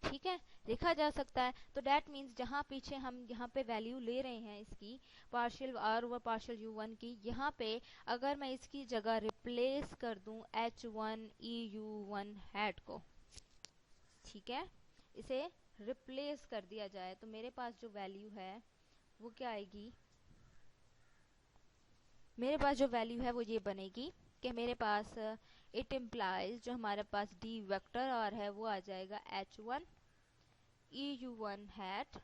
ठीक है, लिखा जा सकता है। तो दैट मीन्स जहां पीछे हम यहाँ पे वैल्यू ले रहे हैं इसकी partial r over partial u1 की, यहाँ पे अगर मैं इसकी जगह रिप्लेस कर दूं h1 EU1 हैट को, ठीक है, इसे रिप्लेस कर दिया जाए तो मेरे पास जो वैल्यू है वो क्या आएगी, मेरे पास जो वैल्यू है वो ये बनेगी कि मेरे पास इट इम्प्लाइज, जो हमारे पास d वेक्टर r है वो आ जाएगा h1 EU1 हैट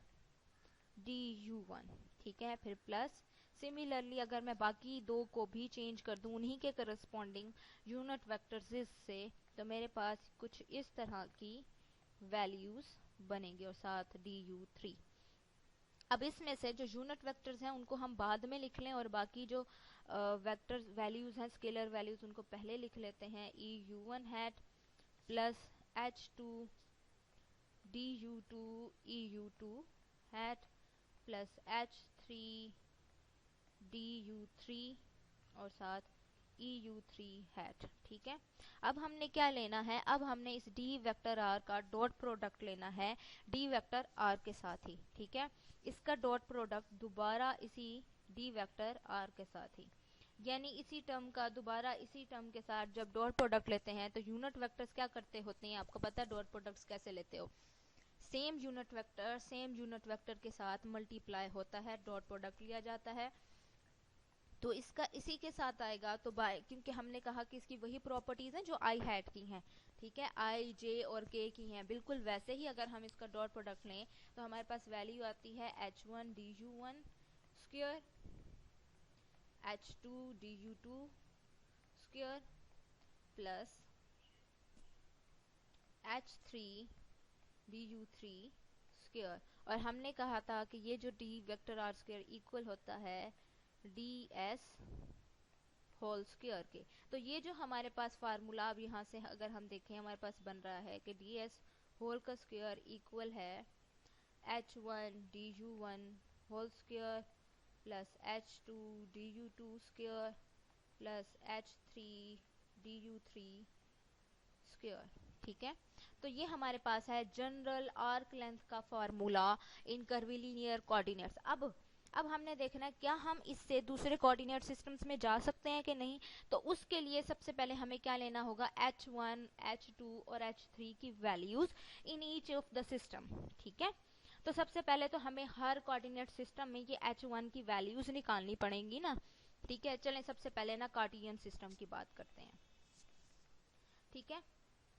du1। ठीक है, फिर प्लस सिमिलरली अगर मैं बाकी दो को भी चेंज कर दूं उन्हीं के करस्पॉन्डिंग यूनिट वेक्टर्स से, तो मेरे पास कुछ इस तरह की वैल्यूज बनेंगे और साथ du3। अब इसमें से जो यूनिट वेक्टर्स हैं उनको हम बाद में लिख लें और बाकी जो वेक्टर्स वैल्यूज हैं, स्केलर वैल्यूज, उनको पहले लिख लेते हैं। eu1 hat plus h2 du2 eu2 hat plus h3 du3 और साथ eu3 हैट। ठीक है, अब हमने क्या लेना है, अब हमने इस d वेक्टर r का डॉट प्रोडक्ट लेना है d वेक्टर r के साथ ही। ठीक है, इसका डॉट प्रोडक्ट दोबारा इसी d वेक्टर r के साथ ही, यानी इसी टर्म का दोबारा इसी टर्म के साथ जब डॉट प्रोडक्ट लेते हैं तो यूनिट वेक्टर्स क्या करते होते हैं, आपको पता है डॉट प्रोडक्ट्स कैसे लेते हो, सेम यूनिट वेक्टर के साथ मल्टीप्लाई होता है, डॉट प्रोडक्ट लिया जाता है। तो इसका इसी के साथ आएगा, तो बाय, क्योंकि हमने कहा कि इसकी वही प्रॉपर्टीज हैं जो आई हैट की हैं। ठीक है, आई जे और के की हैं, बिल्कुल वैसे ही अगर हम इसका डॉट प्रोडक्ट लें तो हमारे पास वैल्यू आती है h1 du1 square h2 du2 square plus h3 du3 square. और हमने कहा था कि ये जो d vector r square equal होता है ds होल स्क्वायर के। तो ये जो हमारे पास फार्मूला अब यहाँ से अगर हम देखें हमारे पास बन रहा है कि ds होल का स्क्वायर इक्वल है h1 du1 whole square plus h2 du2 square plus h3 du3 square. ठीक है, तो ये हमारे पास है जनरल आर्क लेंथ का फॉर्मूला इन कर्विलिनियर कोऑर्डिनेट्स। अब हमने देखना है क्या हम इससे दूसरे कोऑर्डिनेट सिस्टम्स में जा सकते हैं कि नहीं। तो उसके लिए सबसे पहले हमें क्या लेना होगा, h1 h2 और h3 की values in each of the system. ठीक है, तो सबसे पहले तो हमें हर कोऑर्डिनेट सिस्टम में ये h1 की वैल्यूज निकालनी पड़ेंगी ना। ठीक है, चलें सबसे पहले ना कार्टेशियन सिस्टम की बात करते हैं। ठीक है,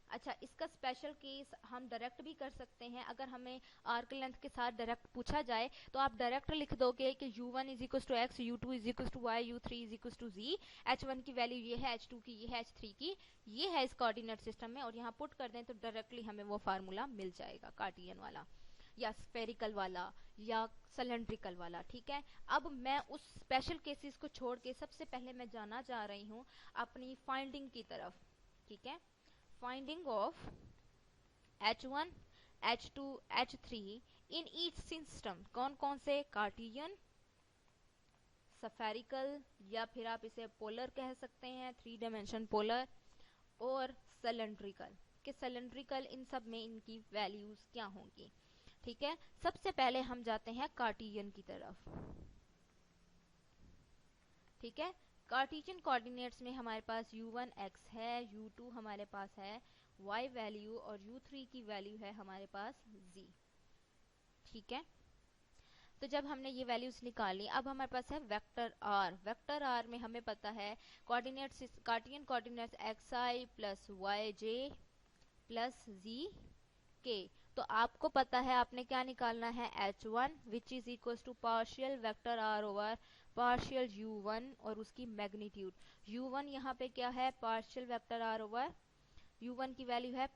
अच्छा, इसका स्पेशल केस हम डायरेक्ट भी कर सकते हैं। अगर हमें आर्क लेंथ के साथ डायरेक्ट पूछा जाए तो आप डायरेक्ट लिख दोगे कि u1 is equal to x, u2 is equal to y, u3 is equal to z। h1 की वैल्यू ये है, h2 की ये है, h3 की ये है इस कोऑर्डिनेट सिस्टम में, और यहाँ पुट कर दें तो डायरेक्टली हमें वो फार्मूला मिल जाएगा, कार्टेशियन वाला या स्फेरिकल वाला या सिलेंड्रिकल वाला। ठीक है, अब मैं उस स्पेशल केसेस को छोड़ के सबसे पहले मैं जाना चाह रही हूँ अपनी फाइंडिंग की तरफ। ठीक है, finding of h1 h2 h3 in each system, कौन कौन से, कार्टेशियन, स्फेरिकल या फिर आप इसे पोलर कह सकते हैं, 3 डायमेंशन पोलर, और सिलेंड्रिकल के सिलेंड्रिकल, इन सब में इनकी वैल्यूज क्या होंगी। ठीक है, सबसे पहले हम जाते हैं कार्टेशियन की तरफ। ठीक है, कार्टेशियन कोऑर्डिनेट्स में हमारे पास u1 x है, u2 हमारे पास है y वैल्यू और u3 की वैल्यू है हमारे पास z। ठीक है, तो जब हमने ये वैल्यूज निकाली अब हमारे पास है वेक्टर r। वेक्टर r में हमें पता है coordinates, Cartesian coordinates xi plus yj plus zk। तो आपको पता है आपने क्या निकालना है, h1 which is equal to partial vector r over partial u1 और उसकी मैग्नीट्यूड। u1 यहाँ पे क्या है, partial vector r over u1 की वैल्यू है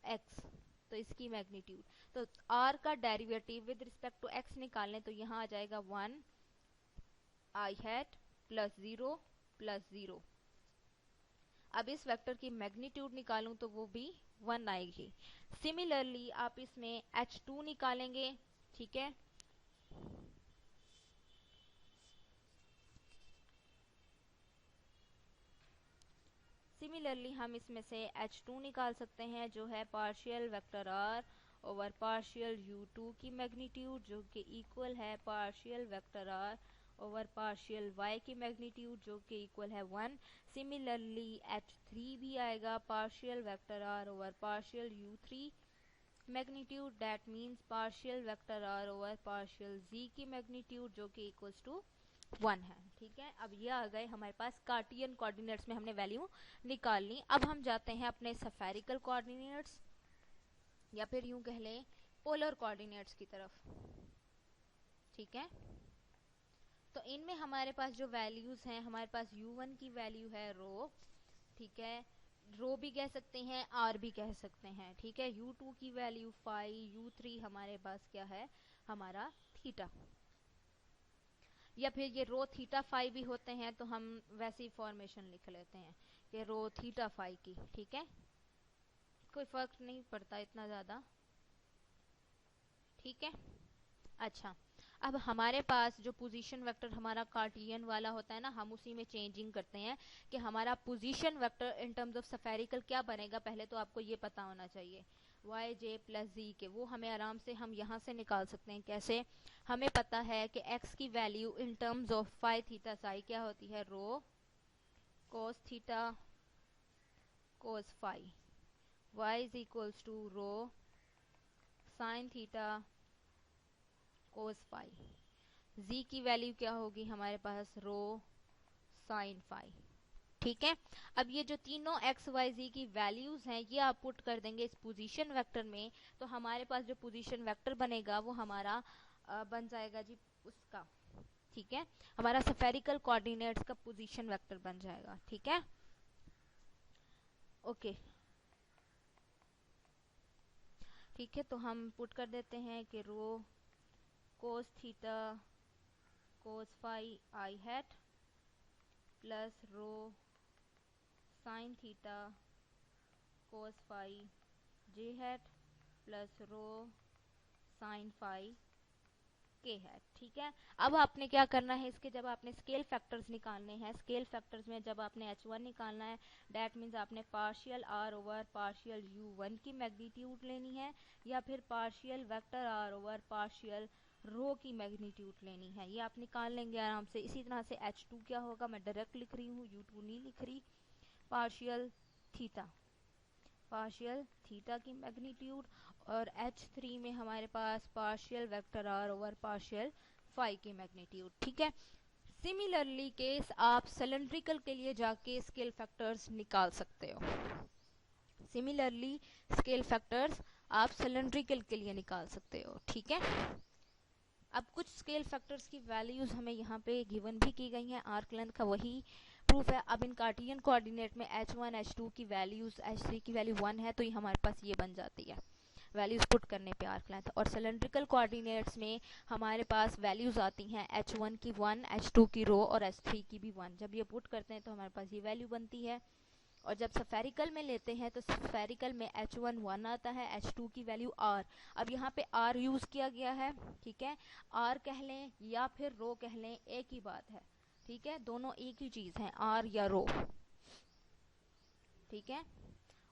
x, तो इसकी मैग्नीट्यूड। तो r का derivative with respect to x निकालने तो यहाँ आ जाएगा 1 i हैट प्लस 0 प्लस 0। अब इस वेक्टर की मैग्नीट्यूड निकालूं तो वो भी 1 आएगी। सिमिलरली आप इसमें h2 निकालेंगे। ठीक है, सिमिलरली हम इसमें से h2 निकाल सकते हैं जो है partial vector r over partial u2 की मैग्नीट्यूड, जो कि इक्वल है partial vector r over partial y की मैग्नीट्यूड, जो कि इक्वल है 1। सिमिलरली h3 भी आएगा partial vector r over partial u3 magnitude, that means partial vector r over partial z की मैग्नीट्यूड, जो कि इक्वल्स टू 1 है। ठीक है, अब ये आ गए हमारे पास कार्टेशियन कोऑर्डिनेट्स में हमने वैल्यू निकाल ली। अब हम जाते हैं अपने स्फेरिकल कोऑर्डिनेट्स या फिर यूं कह लें पोलर कोऑर्डिनेट्स की तरफ। ठीक है, तो इनमें हमारे पास जो वैल्यूज हैं, हमारे पास u1 की वैल्यू है रो, ठीक है, रो भी कह सकते हैं, आर भी कह सकते हैं, ठीक है। u2 की वैल्यू फाई, u3 हमारे पास क्या है, हमारा थीटा, या फिर ये रो थीटा फाई भी होते हैं, तो हम वैसी फॉर्मेशन लिख लेते हैं कि रो थीटा फाई की, ठीक है, कोई फर्क नहीं पड़ता इतना ज्यादा, ठीक है। अच्छा, अब हमारे पास जो पोजीशन वेक्टर हमारा कार्टियन वाला होता है ना, हम उसी में चेंजिंग करते हैं कि हमारा position vector in terms of spherical क्या बनेगा। पहले तो आपको ये पता होना चाहिए वाई जे प्लस जी के, वो हमें आराम से हम यहाँ से निकाल सकते हैं। कैसे, हमें पता है कि एक्स की value in terms of phi theta psi क्या होती है, rho cos theta cos phi, y is equals to rho sine theta cos phi, z की वैल्यू क्या होगी हमारे पास, रो साइन फाई, ठीक है। अब ये जो तीनों एक्स वाई जी की वैल्यूज हैं ये आप पुट कर देंगे इस पोजीशन वेक्टर में, तो हमारे पास जो पोजीशन वेक्टर बनेगा वो हमारा बन जाएगा जी उसका, ठीक है, हमारा स्फेरिकल कोऑर्डिनेट्स का पोजीशन वेक्टर बन जाएगा, ठीक है, ओके, ठीक है। तो हम पुट कर देते हैं कि rho cos theta cos phi i hat plus rho sine theta cos phi j hat plus rho sine phi k hat, ठीक है। अब आपने क्या करना है, इसके जब आपने स्केल फैक्टर्स निकालने हैं, स्केल फैक्टर्स में जब आपने h1 निकालना है, डैट मीन्स आपने partial r over partial u1 की मैग्नीट्यूड लेनी है, या फिर partial vector r over partial rho की मैग्नीट्यूड लेनी है, ये आप निकाल लेंगे आराम से। इसी तरह से h2 क्या होगा, मैं डायरेक्ट लिख रही हूँ, u2 नहीं लिख रही, पार्शियल थीटा, पार्शियल थीटा की मैग्नीट्यूड, और h3 में हमारे पास partial vector r over partial phi की मैग्नीट्यूड, ठीक है। सिमिलरली केस आप सिलेंड्रिकल के लिए जाके स्केल फैक्टर्स निकाल सकते हो, सिमिलरली स्केल फैक्टर्स आप सिलेंड्रिकल के लिए निकाल सकते हो, ठीक है। अब कुछ स्केल फैक्टर्स की वैल्यूज हमें यहाँ पे गिवन भी की गई हैं, आर्क लेंथ का वही प्रूफ है। अब इन कार्टियन कोऑर्डिनेट में h1 h2 की वैल्यूज, h3 की वैल्यू 1 है, तो ये हमारे पास ये बन जाती है वैल्यूज पुट करने पे आर्क लेंथ। और सिलेंड्रिकल कोऑर्डिनेट्स में हमारे पास वैल्यूज आती हैं h1 की 1, h2 की रो और h3 की भी 1, जब ये पुट करते हैं तो हमारे पास ये वैल्यू बनती है। और जब स्फेरिकल में लेते हैं तो स्फेरिकल में h1 1 आता है, h2 की वैल्यू r, अब यहाँ पे r यूज किया गया है, ठीक है, r कह लें या फिर रो कह लें, एक ही बात है, ठीक है, दोनों एक ही चीज है, r या रो, ठीक है।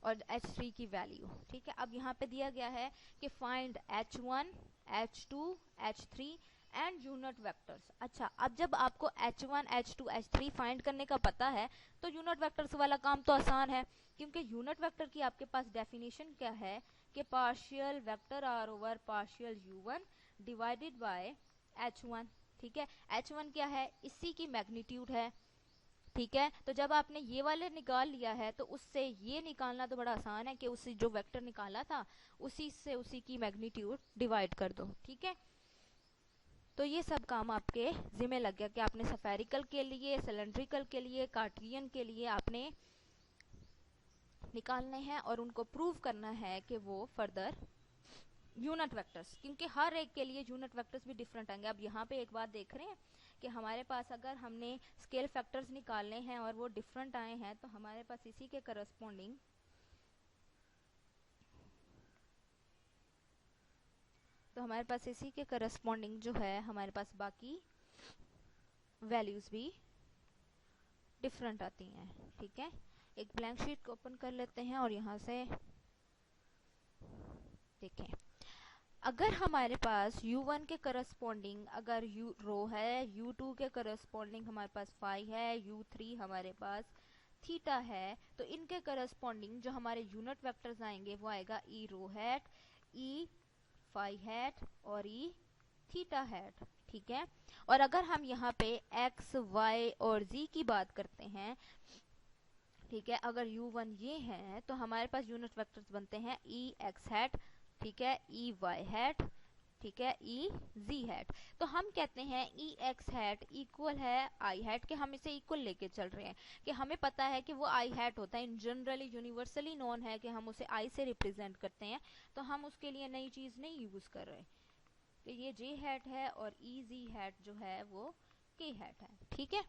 और h3 की वैल्यू, ठीक है। अब यहाँ पे दिया गया है कि find h1 h2 h3 and unit vectors. अच्छा, अब जब आपको h1 h2 h3 फाइंड करने का पता है तो यूनिट वेक्टर्स वाला काम तो आसान है, क्योंकि यूनिट वेक्टर की आपके पास डेफिनेशन क्या है कि partial vector r over partial u1 divided by h1, ठीक है। h1 क्या है, इसी की मैग्नीट्यूड है, ठीक है। तो जब आपने ये वाले निकाल लिया है तो उससे ये निकालना तो बड़ा आसान है कि उसी जो वेक्टर निकाला था उसी से उसी की मैग्नीट्यूड डिवाइड कर दो, ठीक है। तो ये सब काम आपके जिम्मे लग गया कि आपने स्फेरिकल के लिए, सिलेंड्रिकल के लिए, कार्टियन के लिए आपने निकालने हैं और उनको प्रूव करना है कि वो फर्दर यूनिट वेक्टर्स, क्योंकि हर एक के लिए यूनिट वेक्टर्स भी डिफरेंट आएंगे। अब यहाँ पे एक बात देख रहे हैं कि हमारे पास अगर हमने स्केल फैक्टर्स निकालने हैं और वो डिफरेंट आए हैं तो हमारे पास इसी के करस्पॉन्डिंग जो है हमारे पास बाकी वैल्यूज भी डिफरेंट आती हैं, ठीक है। एक ब्लैंक शीट को ओपन कर लेते हैं और यहाँ से देखें, अगर हमारे पास u1 के करस्पॉन्डिंग अगर रो है, u2 के करस्पॉन्डिंग हमारे पास फाई है, u3 हमारे पास थीटा है, तो इनके करस्पॉन्डिंग जो हमारे यूनिट वेक्टर्स आएंगे वो आएगा e रो हैट, e फाई हैट और e थीटा हैट, ठीक है। और अगर हम यहाँ पे x, y और z की बात करते हैं, ठीक है, अगर u1 ये है तो हमारे पास यूनिट वेक्टर्स बनते हैं e x हैट, ठीक है, e y हैट, ठीक है, ई जी हैट। तो हम कहते हैं ई एक्स हैट इक्वल है आई हैट, के हम इसे इक्वल लेके चल रहे हैं कि हमें पता है कि वो आई हैट होता है, इन जनरली यूनिवर्सली नोन है कि हम उसे आई से रिप्रेजेंट करते हैं, तो हम उसके लिए नई चीज नहीं यूज कर रहे कि ये जे हैट है और ई जी हैट जो है वो के हैट है। ठीक है,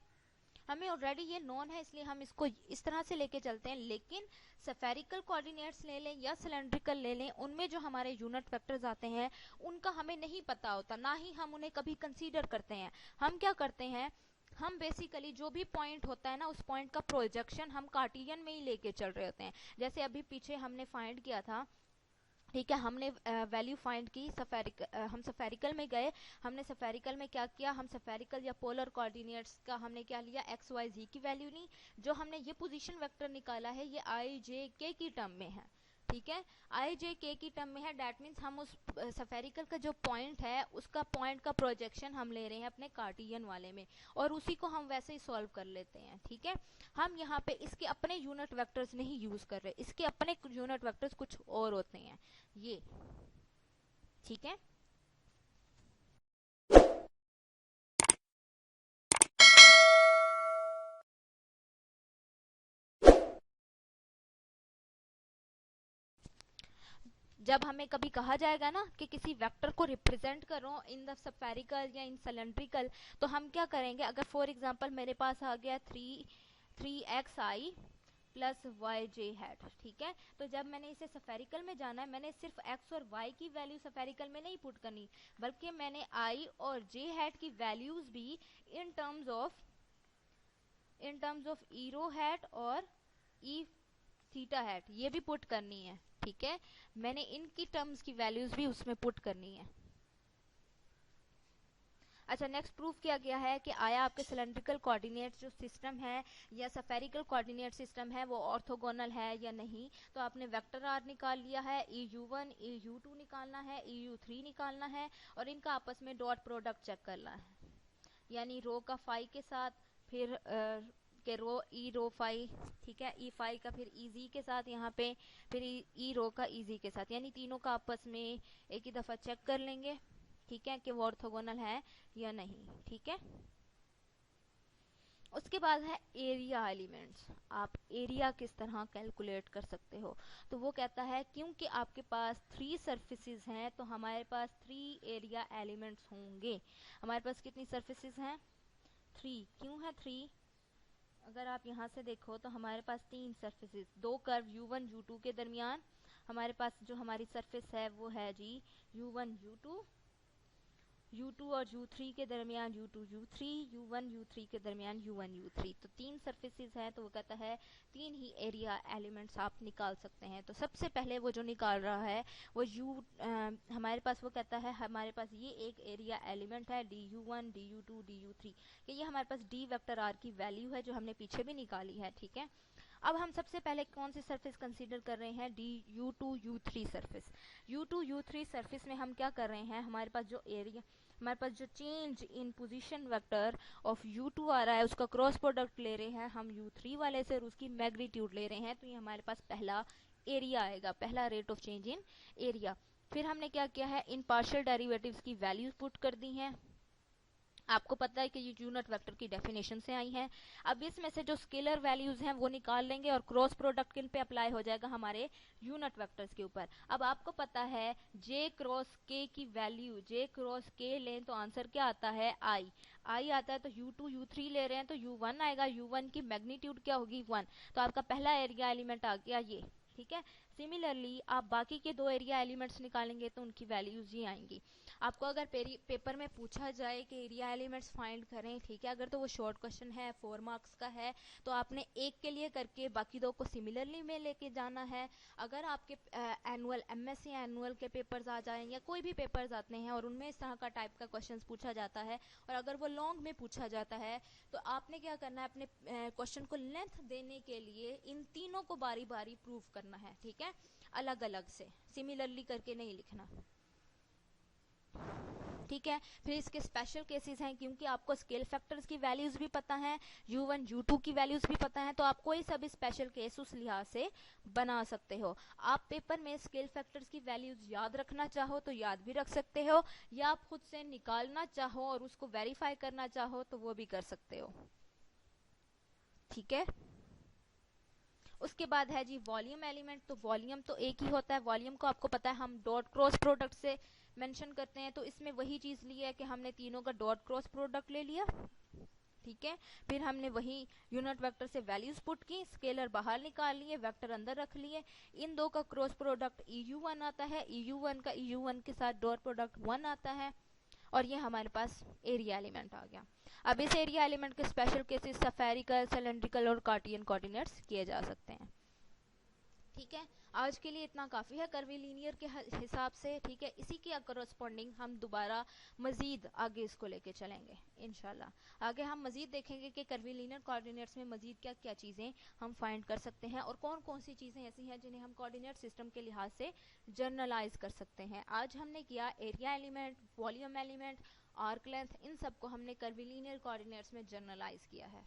हमें ऑलरेडी ये नोन है इसलिए हम इसको इस तरह से लेके चलते हैं। लेकिन सफेरिकल कोऑर्डिनेट्स ले लें या सिलेंड्रिकल ले लें, उनमें जो हमारे यूनिट वेक्टर्स आते हैं उनका हमें नहीं पता होता, ना ही हम उन्हें कभी कंसीडर करते हैं। हम क्या करते हैं, हम बेसिकली जो भी पॉइंट होता है ना, उस पॉइंट का प्रोजेक्शन हम कार्टियन में ही लेके चल रहे होते हैं। जैसे अभी पीछे हमने फाइंड किया था, ठीक है, हमने वैल्यू फाइंड की हम सफेरिकल में गए, हमने सफेरिकल में क्या किया, हम सफेरिकल या पोलर कोऑर्डिनेट्स का हमने क्या लिया, एक्स वाई जी की वैल्यू ली। जो हमने ये पोजीशन वेक्टर निकाला है ये आई जे के की टर्म में है। ठीक है, आई जे के की टर्म में है, दैट मीन्स हम उस सफेरिकल का जो पॉइंट है उसका पॉइंट का प्रोजेक्शन हम ले रहे हैं अपने कार्टियन वाले में, और उसी को हम वैसे ही सॉल्व कर लेते हैं। ठीक है, हम यहाँ पे इसके अपने यूनिट वेक्टर्स नहीं यूज कर रहे, इसके अपने यूनिट वेक्टर्स कुछ और होते हैं ये। ठीक है, जब हमें कभी कहा जाएगा ना कि किसी वेक्टर को रिप्रेजेंट करो इन द स्फेरिकल या इन सिलेंड्रिकल, तो हम क्या करेंगे, अगर फॉर एग्जांपल मेरे पास आ गया थ्री एक्स आई प्लस वाई जे हैट। ठीक है, तो जब मैंने इसे सफेरिकल में जाना है, मैंने सिर्फ एक्स और वाई की वैल्यू सफेरिकल में नहीं पुट करनी, बल्कि मैंने आई और जे हैट की वैल्यूज भी इन टर्म्स ऑफ ईरो हैट और ई थीटा हैट ये भी पुट करनी है। ठीक है, मैंने इनकी टर्म्स की वैल्यूज भी उसमें पुट करनी है। अच्छा, नेक्स्ट प्रूफ किया गया है कि आया आपके सिलेंड्रिकल कोऑर्डिनेट जो सिस्टम है या सफेरिकल कोऑर्डिनेट सिस्टम है वो ऑर्थोगोनल है या नहीं। तो आपने वेक्टर आर निकाल लिया है, e u one e u two निकालना है, ई यू थ्री निकालना है, और इनका आपस में डॉट प्रोडक्ट चेक करना है, यानी रो का फाई के साथ, फिर के रो ई रो फाई, ठीक है, ई फाई का फिर ई जी के साथ यहाँ पे, फिर ई रो का ई जी के साथ, यानी तीनों का आपस में एक ही दफा चेक कर लेंगे। ठीक है, कि वो ऑर्थोगोनल है या नहीं। ठीक है, उसके बाद है एरिया एलिमेंट्स। आप एरिया किस तरह कैलकुलेट कर सकते हो, तो वो कहता है क्योंकि आपके पास 3 सरफेसेस हैं तो हमारे पास 3 एरिया एलिमेंट्स होंगे। हमारे पास कितनी सरफेसेस हैं, 3। क्यों है 3, अगर आप यहाँ से देखो तो हमारे पास 3 सरफेसेस, 2 कर्व u1 u2 के दरमियान हमारे पास जो हमारी सरफेस है वो है जी u1 u2, u2 और u3 के दरमियान u2 u3, u1 u3 के दरमियान u1 u3। तो 3 सरफेसेस हैं, तो वो कहता है 3 ही एरिया एलिमेंट्स आप निकाल सकते हैं। तो सबसे पहले वो जो निकाल रहा है वो हमारे पास वो कहता है हमारे पास ये एक एरिया एलिमेंट है du1 du2 du3, कि ये हमारे पास d वेक्टर r की वैल्यू है जो हमने पीछे भी निकाली है। ठीक है, अब हम सबसे पहले कौन सी सरफेस कंसीडर कर रहे हैं, D u2 u3 surface. u2 u3 surface में हम क्या कर रहे हैं, हमारे पास जो एरिया, हमारे पास जो change in position vector of u2 आ रहा है उसका क्रॉस प्रोडक्ट ले रहे हैं हम u3 वाले से और उसकी मैग्नीट्यूड ले रहे हैं, तो ये हमारे पास पहला एरिया आएगा, पहला rate of change in area. फिर हमने क्या किया है, इन पार्शियल डेरिवेटिव्स की वैल्यूज पुट कर दी हैं। आपको पता है कि ये यूनिट वेक्टर की डेफिनेशन से आई हैं। अब इसमें से जो स्केलर वैल्यूज हैं वो निकाल लेंगे और क्रॉस प्रोडक्ट किन पे अप्लाई हो जाएगा, हमारे यूनिट वेक्टर्स के ऊपर। अब आपको पता है जे क्रॉस के की वैल्यू, जे क्रॉस के लें तो आंसर क्या आता है, आई आता है। तो u2 u3 ले रहे हैं तो u1 आएगा, u1 की मैग्नीट्यूड क्या होगी 1, तो आपका पहला एरिया एलिमेंट आ गया ये। ठीक है, सिमिलरली आप बाकी के 2 एरिया एलिमेंट्स निकालेंगे तो उनकी वैल्यूज ही आएंगी। आपको अगर पेपर में पूछा जाए कि एरिया एलिमेंट्स फाइंड करें, ठीक है, अगर तो वो शॉर्ट क्वेश्चन है 4 मार्क्स का है तो आपने एक के लिए करके बाकी 2 को सिमिलरली में लेके जाना है। अगर आपके एनुअल एमएससी एनुअल के पेपर्स आ जाएं या कोई भी पेपर्स आते हैं और उनमें इस तरह का टाइप का क्वेश्चंस पूछा जाता है और अगर वो लॉन्ग में पूछा जाता है तो आपने क्या करना है, अपने क्वेश्चन को लेंथ देने के लिए इन तीनों को बारी बारी प्रूव करना है। ठीक है, अलग अलग से, सिमिलरली करके नहीं लिखना। ठीक है। फिर इसके स्पेशल केसेस हैं, क्योंकि आपको स्केल फैक्टर्स की वैल्यूज भी पता है, u1 u2 की वैल्यूज भी पता है, तो आप कोई सा भी स्पेशल केस उस लिहाज से बना सकते हो। आप पेपर में स्केल फैक्टर्स की वैल्यूज याद रखना चाहो तो याद भी रख सकते हो, या आप खुद से निकालना चाहो और उसको वेरीफाई करना चाहो तो वो भी कर सकते हो। ठीक है। उसके बाद है जी वॉल्यूम एलिमेंट। तो वॉल्यूम तो एक ही होता है, वॉल्यूम को आपको पता है हम डॉट क्रॉस प्रोडक्ट से मेंशन करते हैं, तो इसमें वही चीज ली है कि हमने तीनों का डॉट क्रॉस प्रोडक्ट ले लिया। ठीक है। फिर हमने वही यूनिट वेक्टर से वैल्यूज पुट की, स्केलर बाहर निकाल लिए, वेक्टर अंदर रख लिए। इन दो का क्रॉस प्रोडक्ट EU1 आता है, EU1 का EU1 के साथ डॉट प्रोडक्ट 1 आता है, और ये हमारे पास एरिया एलिमेंट आ गया। अब इस एरिया एलिमेंट के स्पेशल केसेस स्फेरिकल, सिलेंड्रिकल और कार्टियन कोऑर्डिनेट्स किए जा सकते हैं। ठीक है। आज के लिए इतना काफ़ी है कर्वीलिनियर के हिसाब से। ठीक है। इसी के करस्पॉन्डिंग हम दोबारा मज़ीद आगे इसको लेके चलेंगे इंशाल्लाह। आगे हम मज़ीद देखेंगे कि कर्वीलिनियर कोऑर्डिनेट्स में मज़ीद क्या क्या चीज़ें हम फाइंड कर सकते हैं और कौन कौन सी चीज़ें ऐसी हैं जिन्हें हम कोऑर्डिनेट सिस्टम के लिहाज से जर्नलाइज कर सकते हैं। आज हमने किया area element, volume element, arc length, इन सबको हमने कर्वीलिनियर कोऑर्डिनेट्स में जर्नलाइज किया है।